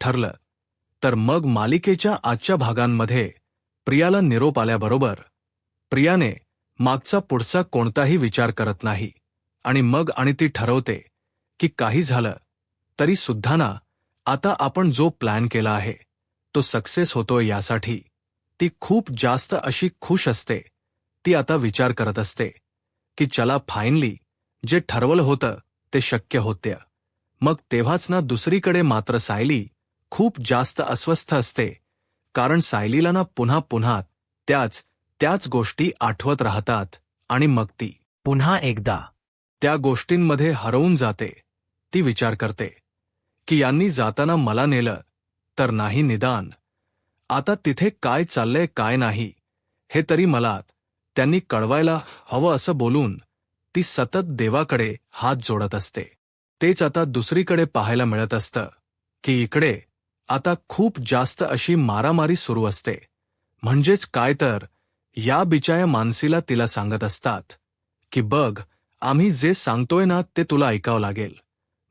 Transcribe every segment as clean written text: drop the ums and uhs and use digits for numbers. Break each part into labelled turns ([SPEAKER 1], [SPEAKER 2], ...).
[SPEAKER 1] ठरलं. तर मग मालिकेच्या आजच्या भागांमध्ये प्रियाला निरोप आल्याबरोबर प्रियाने मागचा पुढचा कोणताही विचार करत नाही आणि ती ठरवते की काही झालं तरी सुद्धा ना, आता आपण जो प्लॅन केला आहे तो सक्सेस होतोय यासाठी ती खूप जास्त अशी खुश असते. ती आता विचार करत असते की चला फायनली जे ठरवलं होतं ते शक्य होतं. मग तेव्हाच ना दुसरीकडे मात्र सायली खूप जास्त अस्वस्थ असते, कारण सायलीला ना पुन्हा पुन्हा त्याच गोष्टी आठवत राहतात आणि मग ती
[SPEAKER 2] पुन्हा एकदा
[SPEAKER 1] त्या गोष्टींमध्ये हरवून जाते. ती विचार करते की यांनी जाताना मला नेलं तर नाही, निदान आता तिथे काय चाललंय काय नाही हे तरी मला त्यांनी कळवायला हवं असं बोलून ती सतत देवाकडे हात जोडत असते. तेच आता दुसरीकडे पाहायला मिळत असतं की इकडे आता खूप जास्त अशी मारामारी सुरू असते. म्हणजेच काय तर या बिचाया मानसीला तिला सांगत असतात की बघ, आम्ही जे सांगतोय ना ते तुला ऐकावं लागेल.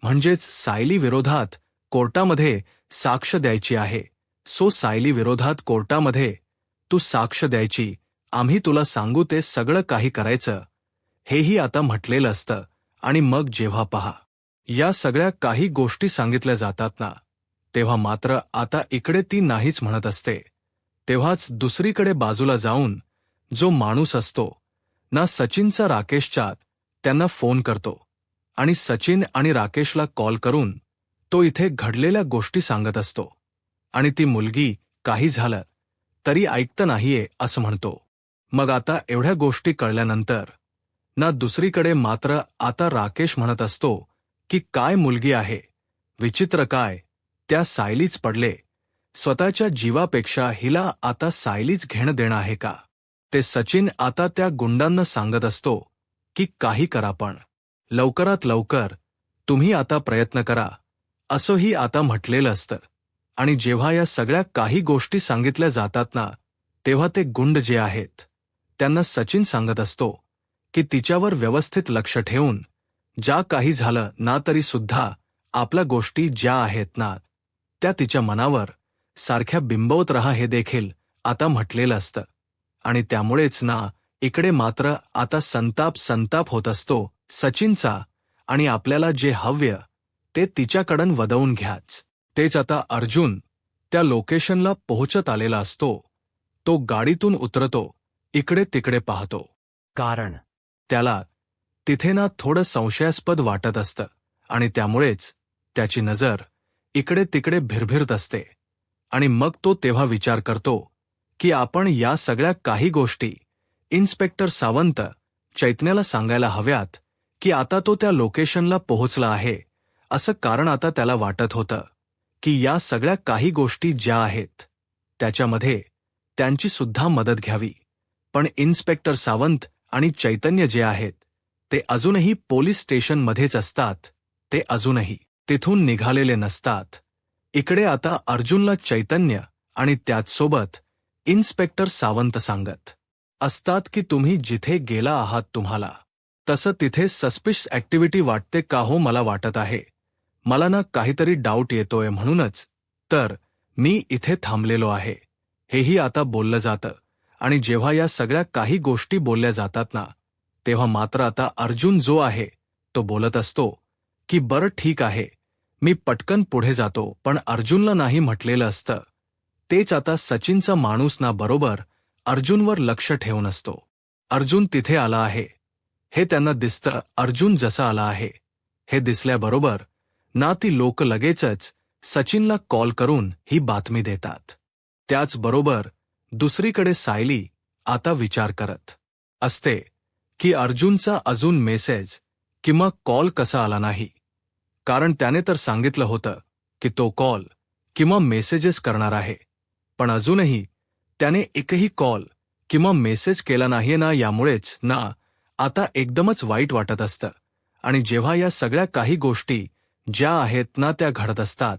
[SPEAKER 1] म्हणजेच सायली विरोधात कोर्टामध्ये साक्ष द्यायची आहे. सायली विरोधात कोर्टामध्ये तू साक्ष द्यायची, आम्ही तुला सांगू ते सगळं काही करायचं, हेही आता म्हटलेलं असतं. आणि मग जेव्हा पहा या सगळ्या काही गोष्टी सांगितल्या जातात ना, तेव्हा मात्र आता इकडे ती नाहीच म्हणत असते. तेव्हाच दुसरीकडे बाजूला जाऊन जो माणूस असतो ना सचिनचा, राकेशच्या, त्यांना फोन करतो आणि सचिन आणि राकेशला कॉल करून तो इथे घडलेल्या गोष्टी सांगत असतो. आणि ती मुलगी काही झालं तरी ऐकत नाहीये असं म्हणतो. मग आता एवढ्या गोष्टी कळल्यानंतर ना दुसरीकडे मात्र आता राकेश म्हणत असतो की काय मुलगी आहे, विचित्र काय, त्या सायलीच पडले. स्वतःच्या जीवापेक्षा हिला आता सायलीच घेणं देणं आहे का. ते सचिन आता त्या गुंडांना सांगत असतो की काही करा, पण लवकरात लवकर तुम्ही आता प्रयत्न करा, असंही आता म्हटलेलं असतं. आणि जेव्हा या सगळ्या काही गोष्टी सांगितल्या जातात ना, तेव्हा ते गुंड जे आहेत त्यांना सचिन सांगत असतो की तिच्यावर व्यवस्थित लक्ष ठेवून ज्या काही झालं ना तरी सुद्धा आपल्या गोष्टी ज्या आहेत ना त्या तिच्या मनावर सारख्या बिंबवत राहा, हे देखील आता म्हटलेलं असतं. आणि त्यामुळेच ना इकडे मात्र आता संताप होत असतो सचिनचा, आणि आपल्याला जे हव्य ते तिच्याकडून वदवून घ्याच. तेच आता अर्जुन त्या लोकेशनला पोहोचत आलेला असतो. तो गाडीतून उतरतो, इकडे तिकडे पाहतो,
[SPEAKER 2] कारण
[SPEAKER 1] त्याला तिथे ना थोडं संशयास्पद वाटत असतं आणि त्यामुळेच त्याची नजर इकडे तिकडे भिरभिरत असते. आणि मग तो तेव्हा विचार करतो की आपण या सगळ्या काही गोष्टी इन्स्पेक्टर सावंत चैतन्याला सांगायला हव्यात की आता तो त्या लोकेशनला पोहोचला आहे असं, कारण आता त्याला वाटत होतं की या सगळ्या काही गोष्टी ज्या आहेत त्याच्यामध्ये त्यांची सुद्धा मदत घ्यावी. पण इन्स्पेक्टर सावंत आणि चैतन्य जे आहेत ते अजूनही पोलीस स्टेशनमध्येच असतात. ते अजूनही तिथून निघालेले नसतात. इकडे आता अर्जुनला चैतन्य आणि त्याचसोबत इन्स्पेक्टर सावंत सांगत असतात की तुम्ही जिथे गेला आहात तुम्हाला तसं तिथे सस्पिशियस ऍक्टिव्हिटी वाटते का हो. मला वाटत आहे, मला ना काहीतरी डाऊट येतोय, म्हणूनच तर मी इथे थांबलेलो आहे, हेही आता बोललं जातं. आणि जेव्हा या सगळ्या काही गोष्टी बोलल्या जातात ना, तेव्हा मात्र आता अर्जुन जो आहे तो बोलत असतो की बरं ठीक आहे, मी पटकन पुढे जातो. पण अर्जुनला नाही म्हटलेलं असतं. तेच आता सचिनचा माणूस ना बरोबर अर्जुनवर लक्ष ठेवून असतो. अर्जुन तिथे आला आहे हे त्यांना दिसतं. अर्जुन जसा आला आहे हे दिसल्याबरोबर ना ती लोक लगेचच सचिनला कॉल करून ही बातमी देतात. त्याचबरोबर दुसरीकडे सायली आता विचार करत असते की अर्जुनचा अजून मेसेज किंवा कॉल कसा आला नाही, कारण त्याने तर सांगितलं होतं की तो कॉल किंवा मेसेजेस करणार आहे, पण अजूनही त्याने एकही कॉल किंवा मेसेज केला नाहीये ना. यामुळेच ना आता एकदमच वाईट वाटत असतं. आणि जेव्हा या सगळ्या काही गोष्टी ज्या आहेत ना त्या घडत असतात,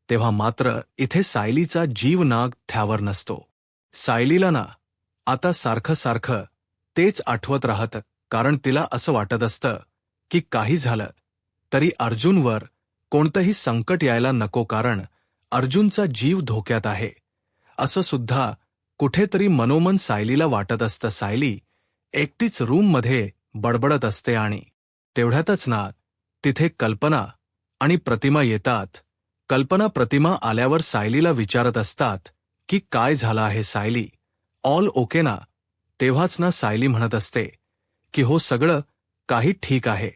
[SPEAKER 1] तेव्हा मात्र इथे सायलीचा जीव नाग थ्यावर नसतो. सायलीला ना आता सारखं तेच आठवत राहतं, कारण तिला असं वाटत असतं की काही झालं तरी अर्जुनवर कोणतंही संकट यायला नको, कारण अर्जुनचा जीव धोक्यात आहे असं सुद्धा कुठेतरी मनोमन सायलीला वाटत असतं. सायली एकटीच रूममध्ये बडबडत असते आणि तेवढ्यातच ना तिथे कल्पना आणि प्रतिमा येतात. कल्पना प्रतिमा आल्यावर सायलीला विचारत असतात की काय झालं आहे सायली, ऑल ओके ना? तेव्हाच ना सायली म्हणत असते की हो सगळं काही ठीक आहे.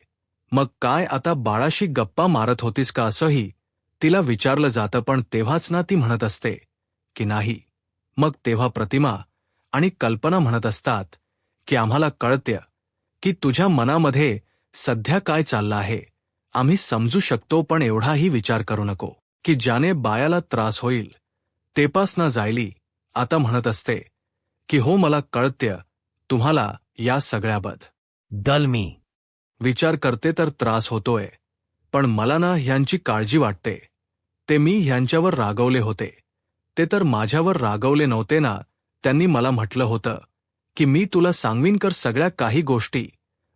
[SPEAKER 1] मग काय आता बाळाशी गप्पा मारत होतीस का असंही तिला विचारलं जातं. पण तेव्हाच ना ती म्हणत असते की नाही. मग तेव्हा प्रतिमा आणि कल्पना म्हणत असतात की आम्हाला कळतं की तुझ्या मनामध्ये सध्या काय चाललं आहे. आम्ही समजू शकतो, पण एवढाही विचार करू नको की ज्याने बायाला त्रास होईल. तेपासना जायली आता म्हणत असते की हो मला कळतं तुम्हाला या सगळ्याबद्दल
[SPEAKER 2] मी
[SPEAKER 1] विचार करते तर त्रास होतोय, पण मला ना ह्यांची काळजी वाटते. ते मी ह्यांच्यावर रागवले होते. ते तर माझ्यावर रागवले नव्हते ना. त्यांनी मला म्हटलं होतं की मी तुला सांगवीन कर सगळ्या काही गोष्टी.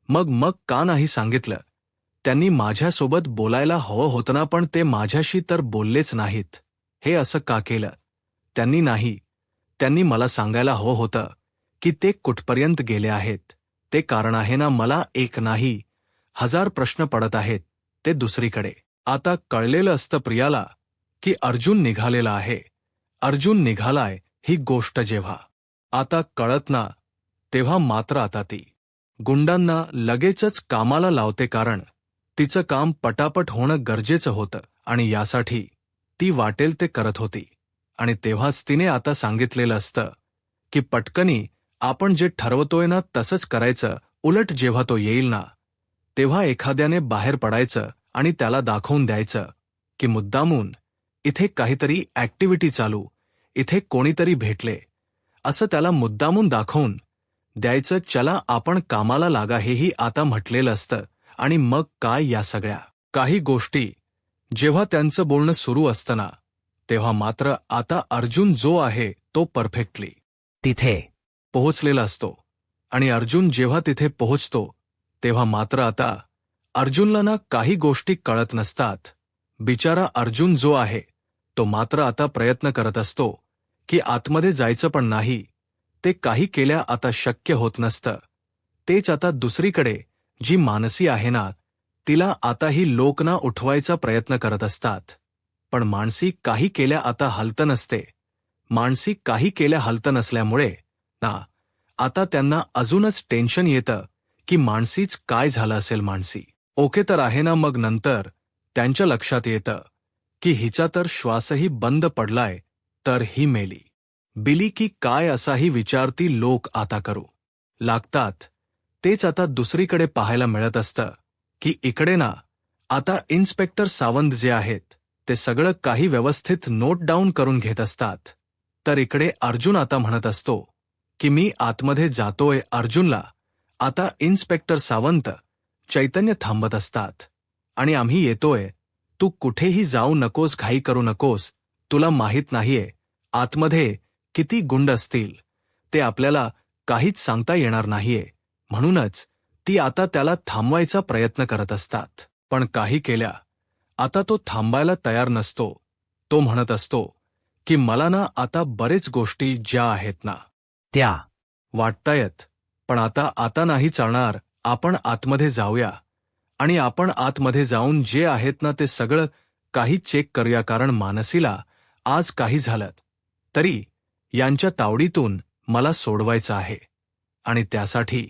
[SPEAKER 1] मग का नाही सांगितलं? त्यांनी माझ्यासोबत बोलायला हवं होतं ना, पण ते माझ्याशी तर बोललेच नाहीत. हे असं का केलं? त्यांनी नाही. त्यांनी मला सांगायला हवं होतं की ते कुठपर्यंत गेले आहेत. ते कारण आहे ना, मला एक नाही 1000 प्रश्न पडत आहेत. ते दुसरीकडे आता कळलेलं असतं प्रियाला की अर्जुन निघालेला आहे. अर्जुन निघालाय ही गोष्ट जेव्हा आता कळत ना, तेव्हा मात्र आता ती गुंडांना लगेचच कामाला लावते, कारण तिचं काम पटापट होणं गरजेचं होतं आणि यासाठी ती वाटेल ते करत होती. आणि तेव्हाच तिने आता सांगितलेलं असतं की पटकनी आपण जे ठरवतोय ना तसंच करायचं. उलट जेव्हा तो येईल ना, तेव्हा एखाद्याने बाहेर पडायचं आणि त्याला दाखवून द्यायचं की मुद्दामून इथे काहीतरी ॲक्टिव्हिटी चालू, इथे कोणीतरी भेटले, असं त्याला मुद्दामून दाखवून द्यायचं. चला आपण कामाला लागा, हेही आता म्हटलेलं असतं. आणि मग काय या सगळ्या काही गोष्टी जेव्हा त्यांचं बोलणं सुरू असतं ना, तेव्हा मात्र आता अर्जुन जो आहे तो परफेक्टली
[SPEAKER 2] तिथे
[SPEAKER 1] पोहोचलेला असतो. आणि अर्जुन जेव्हा तिथे पोहोचतो तेव्हा मात्र आता अर्जुनला ना काही गोष्टी कळत नसतात. बिचारा अर्जुन जो आहे तो मात्र आता प्रयत्न करत असतो की आतमध्ये जायचं, पण नाही. ते काही केल्या आता शक्य होत नसतं. तेच आता दुसरीकडे जी मानसी आहे ना, तिला आताही लोक ना उठवायचा प्रयत्न करत असतात. पण मानसी काही केल्या आता हलत नसते. मानसी काही केल्या हलत नसल्यामुळे ना आता त्यांना अजूनच टेन्शन येतं की मानसीच काय झालं असेल. मानसी ओके तर आहे ना? मग नंतर त्यांच्या लक्षात येतं की हिचा तर श्वासही बंद पडलाय, तर ही मेली बिली की काय असाही विचार ती लोक आता करू लागतात. तेच आता दुसरीकडे पाहायला मिळत असतं की इकडे ना आता इन्स्पेक्टर सावंत जे आहेत ते सगळं काही व्यवस्थित नोट डाऊन करून घेत असतात. तर इकडे अर्जुन आता म्हणत असतो की मी आतमध्ये जातोय. अर्जुनला आता इन्स्पेक्टर सावंत चैतन्य थांबत असतात आणि आम्ही येतोय, तू कुठेही जाऊ नकोस, घाई करू नकोस. तुला माहीत नाहीये आतमध्ये किती गुंड असतील, ते आपल्याला काहीच सांगता येणार नाहीये. म्हणूनच ती आता त्याला थांबवायचा प्रयत्न करत असतात. पण काही केल्या आता तो थांबायला तयार नसतो. तो म्हणत असतो की मला ना आता बरेच गोष्टी ज्या आहेत ना
[SPEAKER 2] त्या
[SPEAKER 1] वाटतायत, पण आता नाही चालणार. आपण आतमध्ये जाऊया आणि आपण आतमध्ये जाऊन जे आहेत ना ते सगळं काही चेक करूया, कारण मानसीला आज काही झालं तरी यांच्या तावडीतून मला सोडवायचं आहे आणि त्यासाठी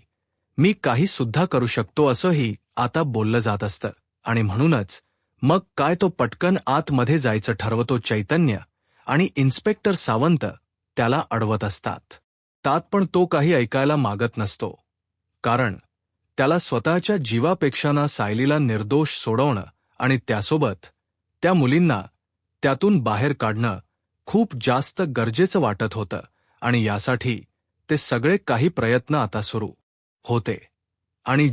[SPEAKER 1] मी काही सुद्धा करू शकतो असंही आता बोललं जात असतं. आणि म्हणूनच मग काय तो पटकन आतमध्ये जायचं ठरवतो. चैतन्य आणि इन्स्पेक्टर सावंत त्याला अडवत असतात. पण तो काही ऐकायला मागत नसतो, कारण त्याला स्वतःच्या जीवापेक्षा ना सायलीला निर्दोष सोडवणं आणि त्यासोबत त्या मुलींना त्यातून बाहेर काढणं खूप जास्त गरजेचं वाटत होतं. आणि यासाठी ते सगळे काही प्रयत्न आता सुरू होते. आणि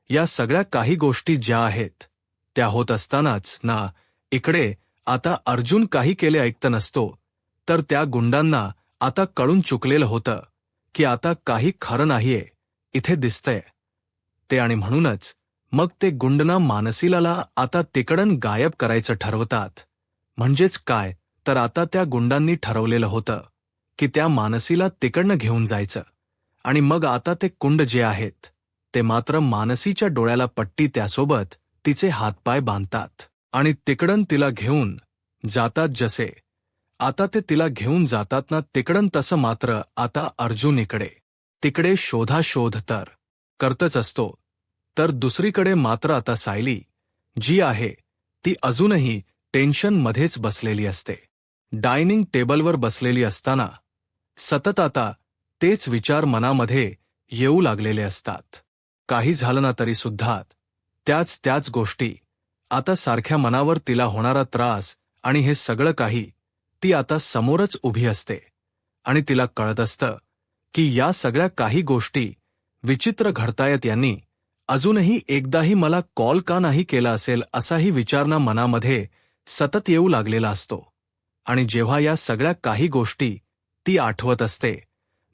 [SPEAKER 1] या सगळ्या काही गोष्टी ज्या आहेत त्या होत असतानाच ना इकडे आता अर्जुन काही केले ऐकत नसतो. तर त्या गुंडांना आता कळून चुकलेलं होतं की आता काही खरं नाहीये इथे दिसतंय ते. आणि म्हणूनच मग ते गुंडना मानसीला आता तिकडून गायब करायचं ठरवतात. म्हणजेच काय, तर आता त्या गुंडांनी ठरवलेलं होतं की त्या मानसीला तिकडनं घेऊन जायचं, आणि मग आता ते कुंड जे आहेत ते मात्र मानसीच्या डोळ्याला पट्टी, त्यासोबत तिचे हातपाय बांधतात आणि तिकडन तिला घेऊन जातात. जसे आता ते तिला घेऊन जातात ना तिकडन, तसं मात्र आता अर्जुन इकडे तिकडे शोधाशोध तर करतच असतो. तर दुसरीकडे मात्र आता सायली जी आहे ती अजूनही टेन्शनमध्येच बसलेली असते. डायनिंग टेबलवर बसलेली असताना सतत आता तेच विचार मनामध्ये येऊ लागलेले असतात. काही झालं ना तरी सुद्धा त्याच गोष्टी आता सारख्या मनावर, तिला होणारा त्रास आणि हे सगळं काही ती आता समोरच उभी असते आणि तिला कळत असतं की या सगळ्या काही गोष्टी विचित्र घडतायत. यांनी अजूनही एकदाही मला कॉल का नाही केला असेल असाही विचारणा मनामध्ये सतत येऊ लागलेला असतो. आणि जेव्हा या सगळ्या काही गोष्टी ती आठवत असते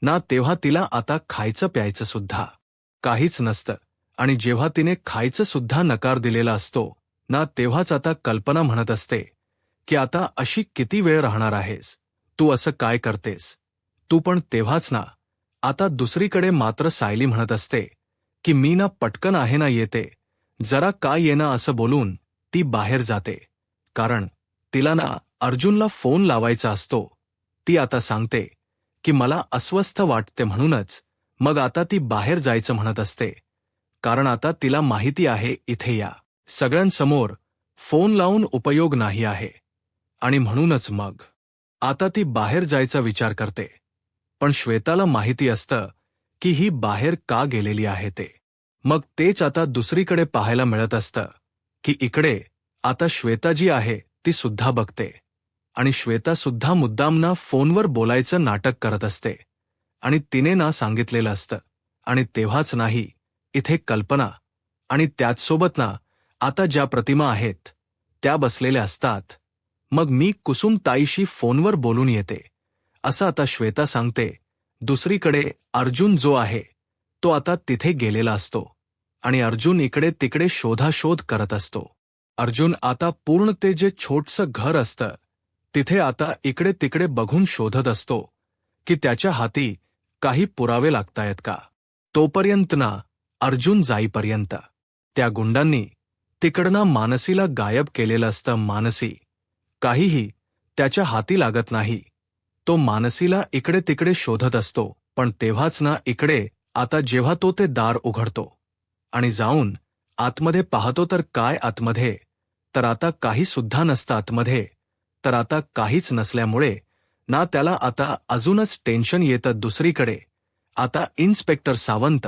[SPEAKER 1] ना, तेव्हा तिला आता खायचं प्यायचं सुद्धा काहीच नसतं. आणि जेव्हा तिने खायचं सुद्धा नकार दिलेला असतो ना, तेव्हाच आता कल्पना म्हणत असते की आता अशी किती वेळ राहणार आहेस तू, असं काय करतेस तू पण. तेव्हाच ना आता दुसरीकडे मात्र सायली म्हणत असते की मी ना पटकन आहे ना येते, जरा काय येणं, असं बोलून ती बाहेर जाते. कारण तिला ना अर्जुनला फोन लावायचा असतो. ती आता सांगते की मला अस्वस्थ वाटते म्हणूनच मग आता ती बाहेर जायचं म्हणत असते. कारण आता तिला माहिती आहे इथे या सगळ्यांसमोर फोन लावून उपयोग नाही आहे, आणि म्हणूनच मग आता ती बाहेर जायचा विचार करते. पण श्वेताला माहिती असतं की ही बाहेर का गेलेली आहे ते. मग तेच आता दुसरीकडे पाहायला मिळत असतं की इकडे आता श्वेता जी आहे ती सुद्धा बघते, आणि श्वेता सुद्धा मुद्दामना फोनवर बोलायचं नाटक करत असते. आणि तिने ना सांगितलेलं असतं. आणि तेव्हाच नाही इथे कल्पना आणि त्याचसोबत ना आता ज्या प्रतिमा आहेत त्या बसलेल्या असतात. मग मी कुसुम ताईशी फोनवर बोलून येते, असं आता श्वेता सांगते. दुसरीकडे अर्जुन जो आहे तो आता तिथे गेलेला असतो आणि अर्जुन इकडे तिकडे शोधाशोध करत असतो. अर्जुन आता पूर्ण ते जे छोटसं घर असतं तिथे आता इकडे तिकडे बघून शोधत असतो की त्याच्या हाती काही पुरावे लागतायत का. तोपर्यंत ना अर्जुन जाईपर्यंत त्या गुंडांनी तिकडनं मानसीला गायब केलेलं असतं. मानसी काहीही त्याच्या हाती लागत नाही. तो मानसीला इकडे तिकडे शोधत असतो. पण तेव्हाच ना इकडे आता जेव्हा तो ते दार उघडतो आणि जाऊन आतमध्ये पाहतो, तर काय आतमध्ये, तर आता काही सुद्धा नसतं आतमध्ये. तर आता काहीच नसल्यामुळे ना त्याला आता अजूनच टेन्शन येतं. दुसरीकडे आता इन्स्पेक्टर सावंत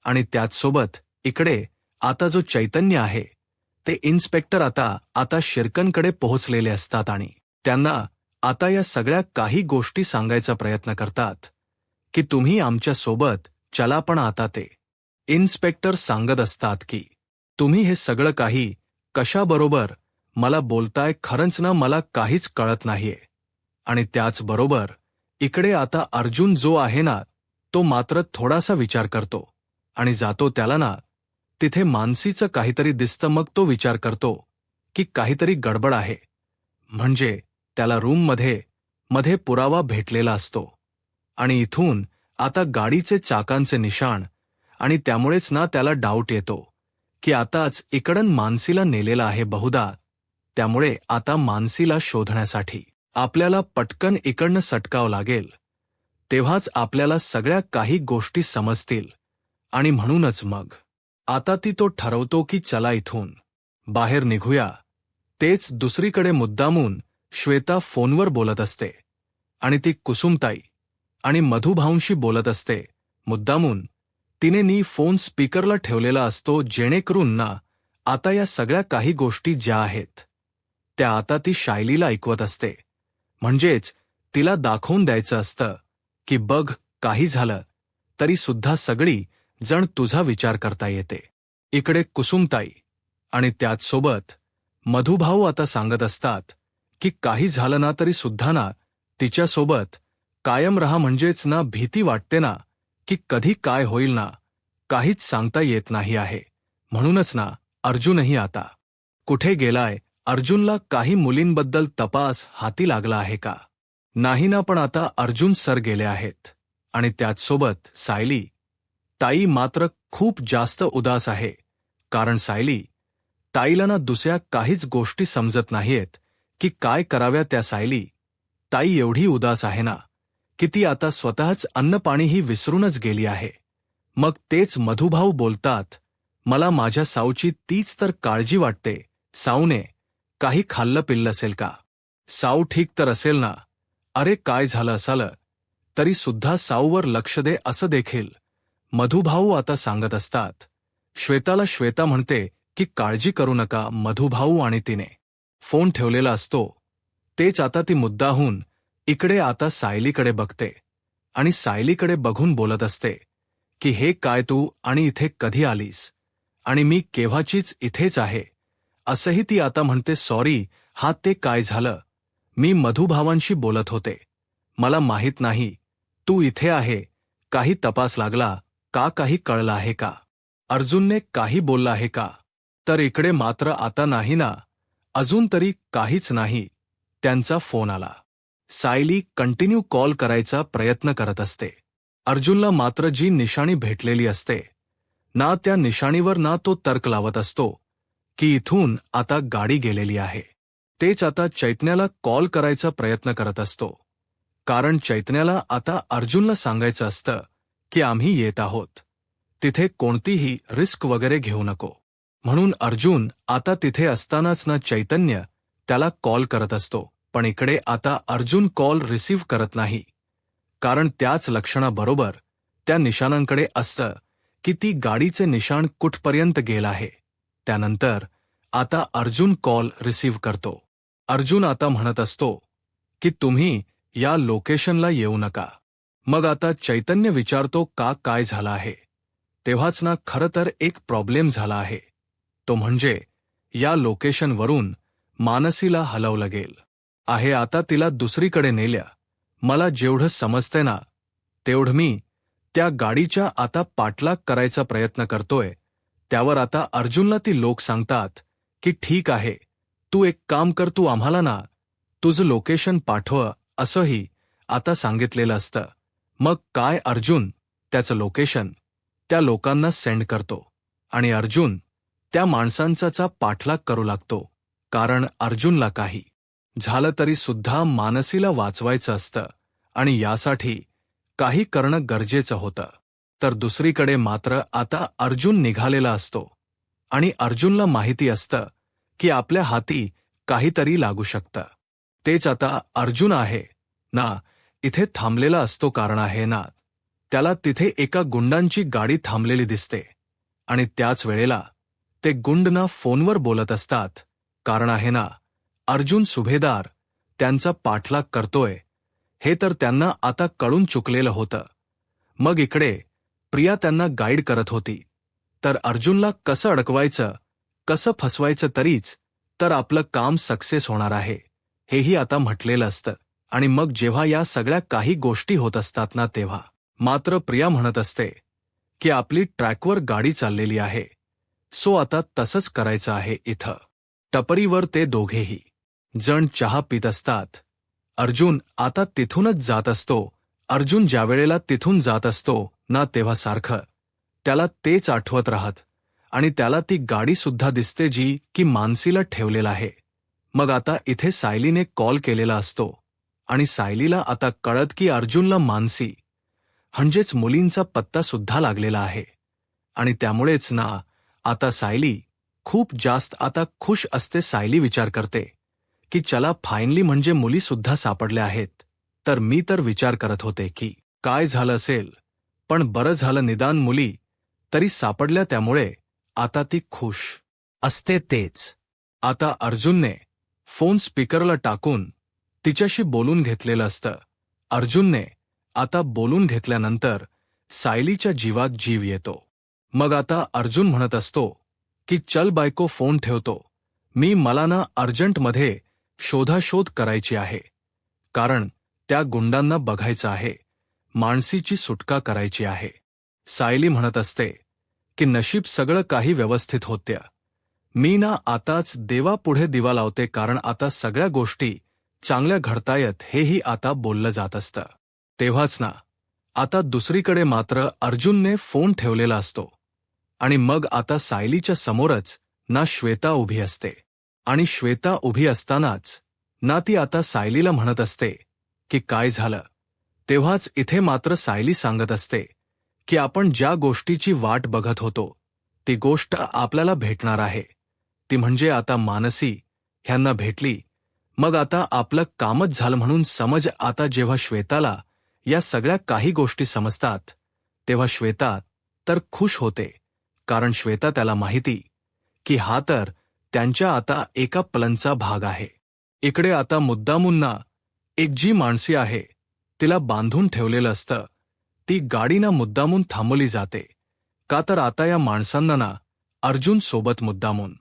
[SPEAKER 1] आणि त्याचसोबत इकडे आता जो चैतन्य आहे ते इन्स्पेक्टर आता शिर्कनकडे पोहोचलेले असतात आणि त्यांना आता या सगळ्या काही गोष्टी सांगायचा प्रयत्न करतात की तुम्ही आमच्या सोबत चला. पण आता ते इन्स्पेक्टर सांगत असतात की तुम्ही हे सगळं काही कशाबरोबर मला बोलताय, खरंच ना मला काहीच कळत नाहीये. आणि त्याचबरोबर इकडे आता अर्जुन जो आहे ना तो मात्र थोडासा विचार करतो आणि जातो. त्याला ना तिथे मानसीचं काहीतरी दिसतं. मग तो विचार करतो की काहीतरी गडबड आहे. म्हणजे त्याला मध्ये पुरावा भेटलेला असतो आणि इथून आता गाडीचे चाकांचे निशाण, आणि त्यामुळेच ना त्याला डाऊट येतो की आताच इकडन मानसीला नेलेलं आहे बहुधा. त्यामुळे आता मानसीला शोधण्यासाठी आपल्याला पटकन इकडनं सटकावं लागेल, तेव्हाच आपल्याला सगळ्या काही गोष्टी समजतील. आणि म्हणूनच मग आता तो ठरवतो की चला इथून बाहेर निघूया. तेच दुसरीकडे मुद्दामून श्वेता फोनवर बोलत असते आणि ती कुसुमताई आणि मधुभाऊंशी बोलत असते. मुद्दामून तिने फोन स्पीकरला ठेवलेला असतो, जेणेकरून ना आता या सगळ्या काही गोष्टी ज्या आहेत त्या आता ती शायलीला ऐकवत असते. म्हणजेच तिला दाखवून द्यायचं असतं की बघ, काही झालं तरी सुद्धा सगळी जण तुझा विचार करता येते. इकडे कुसुमताई आणि त्याचसोबत मधुभाऊ आता सांगत असतात की काही झालं ना तरी सुद्धा ना तिच्यासोबत कायम रहा. म्हणजेच ना भीती वाटते ना की कधी काय होईल ना काहीच सांगता येत नाही आहे. म्हणूनच ना अर्जुनही आता कुठे गेलाय अर्जुनला काही मुलींबद्दल तपास हाती लागला आहे का? नाही ना, पण आता अर्जुन सर गेले आहेत आणि त्याचसोबत सायली. ताई मात्र खूप जास्त उदास आहे, कारण सायली ताईला ना दुसऱ्या काहीच गोष्टी समजत नाहीयेत की काय कराव्या. त्या सायली ताई एवढी उदास आहे ना की ती आता स्वतःच अन्नपाणीही विसरूनच गेली आहे. मग तेच मधुभाऊ बोलतात, मला माझ्या साऊची तीच तर काळजी वाटते. साऊने काही खाल्लं पिल्लं असेल का? साऊ ठीक तर असेल ना? अरे काय झालं असालं तरी सुद्धा साऊवर लक्ष दे असं देखील मधुभाऊ आता सांगत असतात. श्वेताला श्वेता म्हणते की काळजी करू नका मधुभाऊ, आणि तिने फोन ठेवलेला असतो. तेच आता ती मुद्दाहून इकडे आता सायलीकडे बघते आणि सायलीकडे बघून बोलत असते की हे काय तू, आणि इथे कधी आलीस? आणि मी केव्हाचीच इथेच आहे असंही ती आता म्हणते. सॉरी हा, ते काय झालं, मी मधुभावांशी बोलत होते, मला माहीत नाही तू इथे आहे. काही तपास लागला का? काही कळलं आहे का? अर्जुनने काही बोलला आहे का? तर इकडे मात्र आता नाही ना, अजून तरी काहीच नाही. त्यांचा फोन आला. सायली कंटिन्यू कॉल करायचा प्रयत्न करत असते. अर्जुनला मात्र जी निशाणी भेटलेली असते ना, त्या निशाणीवर ना तो तर्क लावत असतो की इथून आता गाडी गेलेली आहे. तेच आता चैतन्याला कॉल करायचा प्रयत्न करत असतो, कारण चैतन्याला आता अर्जुनला सांगायचं असतं की आम्ही येत आहोत, तिथे कोणतीही रिस्क वगैरे घेऊ नको. म्हणून अर्जुन आता तिथे असतानाच ना चैतन्य त्याला कॉल करत असतो. पण इकडे आता अर्जुन कॉल रिसीव्ह करत नाही, कारण त्याच लक्षणाबरोबर त्या निशाणांकडे असतं की ती गाडीचे निशाण कुठपर्यंत गेलं आहे. त्यानंतर आता अर्जुन कॉल रिसीव्ह करतो. अर्जुन आता म्हणत असतो की तुम्ही या लोकेशनला येऊ नका. मग आता चैतन्य विचारतो का काय झालं आहे? तेव्हाच ना खरं तर एक प्रॉब्लेम झाला आहे, तो म्हणजे या लोकेशनवरून मानसीला हलवलं गेलं आहे. आता तिला दुसरीकडे नेल्या. मला जेवढं समजतंय ना तेवढं मी त्या गाडीच्या आता पाठलाग करायचा प्रयत्न करतोय. त्यावर आता अर्जुनला ती लोक सांगतात की ठीक आहे, तू एक काम कर, तू आम्हाला ना तुझं लोकेशन पाठव असंही आता सांगितलेलं असतं. मग काय अर्जुन त्याचं लोकेशन त्या लोकांना सेंड करतो आणि अर्जुन त्या माणसांचा पाठलाग करू लागतो, कारण अर्जुनला काही झालं तरी सुद्धा मानसीला वाचवायचं असतं आणि यासाठी काही करणं गरजेचं होतं. तर दुसरीकडे मात्र आता अर्जुन निघालेला असतो आणि अर्जुनला माहिती असतं की आपल्या हाती काहीतरी लागू शकतं. तेच आता अर्जुन आहे ना इथे थांबलेला असतो, कारण आहे ना त्याला तिथे एका गुंडांची गाडी थांबलेली दिसते आणि त्याच वेळेला ते गुंड ना फोनवर बोलत असतात, कारण आहे ना अर्जुन सुभेदार त्यांचा पाठलाग करतोय हे तर त्यांना आता कळून चुकलेलं होतं. मग इकडे प्रिया त्यांना गाईड करत होती, तर अर्जुनला कसं अडकवायचं, कसं फसवायचं, तरीच तर आपलं काम सक्सेस होणार आहे हेही आता म्हटलेलं असतं. आणि मग जेव्हा या सगळ्या काही गोष्टी होत असतात ना, तेव्हा मात्र प्रिया म्हणत असते की आपली ट्रॅकवर गाडी चाललेली आहे, सो आता तसंच करायचं आहे. इथं टपरीवर ते दोघेही जण चहा पित असतात. अर्जुन आता तिथूनच जात असतो. अर्जुन ज्यावेळेला तिथून जात असतो ना, तेव्हा सारखं त्याला तेच आठवत राहत आणि त्याला ती गाडी सुद्धा दिसते जी की मानसीला ठेवलेला आहे. मग आता इथे सायलीने कॉल केलेला असतो आणि सायलीला आता कळत की अर्जुनला मानसी म्हणजेच मुलींचा पत्ता सुद्धा लागलेला आहे. आणि त्यामुळेच ना आता सायली खूप जास्त आता खुश असते. सायली विचार करते की चला फायनली म्हणजे मुली सुद्धा सापडल्या आहेत. तर मी तर विचार करत होते की काय झालं असेल, पण बरं झालं निदान मुली तरी सापडल्या, त्यामुळे आता ती खुश
[SPEAKER 2] असते. तेच
[SPEAKER 1] आता अर्जुनने फोन स्पीकरला टाकून तिच्याशी बोलून घेतलेलं असतं. अर्जुनने आता बोलून घेतल्यानंतर सायलीच्या जीवात जीव येतो. मग आता अर्जुन म्हणत असतो की चल बायको, फोन ठेवतो मी, मला ना अर्जंटमध्ये शोधाशोध करायची आहे, कारण त्या गुंडांना बघायचं आहे, मानसीची सुटका करायची आहे. सायली म्हणत असते की नशीब सगळं काही व्यवस्थित होतं. मी ना आताच देवापुढे दिवा लावते, कारण आता सगळ्या गोष्टी चांगल्या घडतायत हेही आता बोललं जात असतं. तेव्हाच ना आता दुसरीकडे मात्र अर्जुनने फोन ठेवलेला असतो आणि मग आता सायलीच्या समोरच ना श्वेता उभी असते. आणि श्वेता उभी असतानाच ना ती आता सायलीला म्हणत असते की काय झालं. तेव्हाच इथे मात्र सायली सांगत असते की आपण ज्या गोष्टीची वाट बघत होतो ती गोष्ट आपल्याला भेटणार आहे. ती म्हणजे आता मानसी ह्यांना भेटली, मग आता आपलं कामच झालं म्हणून समज. आता जेव्हा श्वेताला या सगळ्या काही गोष्टी समजतात तेव्हा श्वेता तर खुश होते, कारण श्वेता त्याला माहिती की हा तर त्यांच्या आता एका प्लॅनचा भाग आहे. इकडे आता मुद्दामून एक जी माणसी आहे तिला बांधून ठेवलेलं असतं, ती गाडीना मुद्दामून थांबवली जाते. का तर आता या माणसांना अर्जुन सोबत मुद्दामून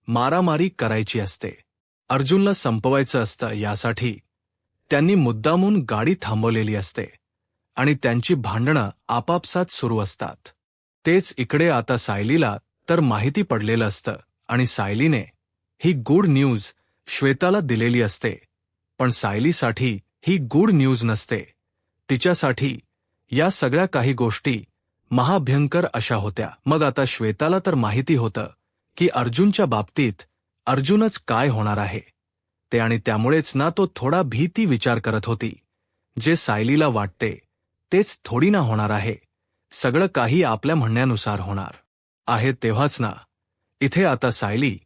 [SPEAKER 1] मारामारी करायची असते. अर्जुनला संपवायचं असतं, यासाठी त्यांनी मुद्दामून गाडी थांबवलेली असते आणि त्यांची भांडणं आपापसात सुरू असतात. तेच इकडे आता सायलीला तर माहिती पडलेलं असतं आणि सायलीने ही गुड न्यूज श्वेताला दिलेली असते. पण सायलीसाठी ही गुड न्यूज नसते. तिच्यासाठी या सगळ्या काही गोष्टी महाभयंकर अशा होत्या. मग आता श्वेताला तर माहिती होतं की अर्जुनच्या बाबतीत अर्जुनच काय होणार आहे ते, आणि त्यामुळेच ना तो थोडा भीती विचार करत होती. जे सायलीला वाटते तेच थोडी ना होणार आहे, सगळं काही आपल्या म्हणण्यानुसार होणार आहे. तेव्हाच ना इथे आता सायली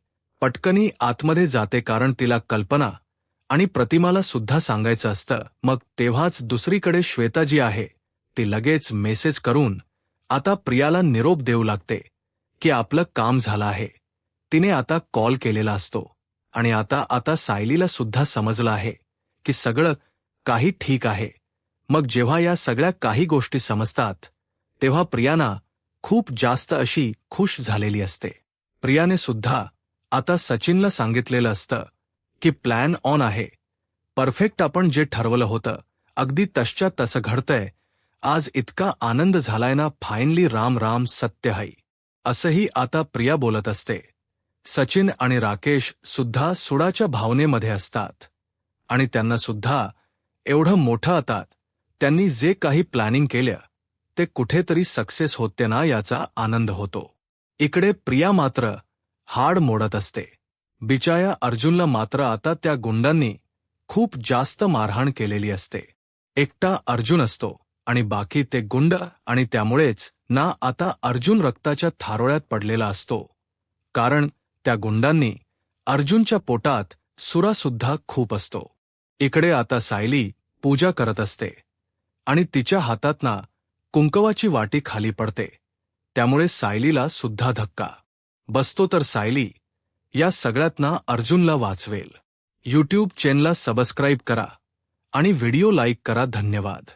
[SPEAKER 1] पटकनी आतमध्ये जाते, कारण तिला कल्पना आणि प्रतिमाला सुद्धा सांगायचं असतं. मग तेव्हाच दुसरीकडे श्वेता जी आहे ती लगेच मेसेज करून आता प्रियाला निरोप देऊ लागते की आपलं काम झालं आहे. तिने आता कॉल केलेला असतो आणि आता सायलीला सुद्धा समजलं आहे की सगळं काही ठीक आहे. मग जेव्हा या सगळ्या काही गोष्टी समजतात तेव्हा प्रियाना खूप जास्त अशी खुश झालेली असते. प्रियाने सुद्धा आता सचिनला सांगितलेलं असतं की प्लॅन ऑन आहे, परफेक्ट, आपण जे ठरवलं होतं अगदी तसच्या तसं घडतंय. आज इतका आनंद झालाय ना, फायनली राम राम सत्य है, असंही आता प्रिया बोलत असते. सचिन आणि राकेश सुद्धा सुडाच्या भावनेमध्ये असतात आणि त्यांना सुद्धा एवढं मोठं आता त्यांनी जे काही प्लॅनिंग केलं ते कुठेतरी सक्सेस होते ना याचा आनंद होतो. इकडे प्रिया मात्र हाड मोडत असते. बिचाया अर्जुनला मात्र आता त्या गुंडांनी खूप जास्त मारहाण केलेली असते. एकटा अर्जुन असतो आणि बाकी ते गुंड, आणि त्यामुळेच ना आता अर्जुन रक्ताच्या थारोळ्यात पडलेला असतो, कारण त्या गुंडांनी अर्जुनच्या पोटात सुरासुद्धा खूप असतो. इकडे आता सायली पूजा करत असते आणि तिच्या हातातना कुंकवाची वाटी खाली पडते. त्यामुळे सायलीला सुद्धा धक्का बसतो. तर सायली या सगळ्यातना अर्जुनला वाचवेल. यूट्यूब चॅनलला सबस्क्राईब करा आणि व्हिडिओ लाईक करा. धन्यवाद.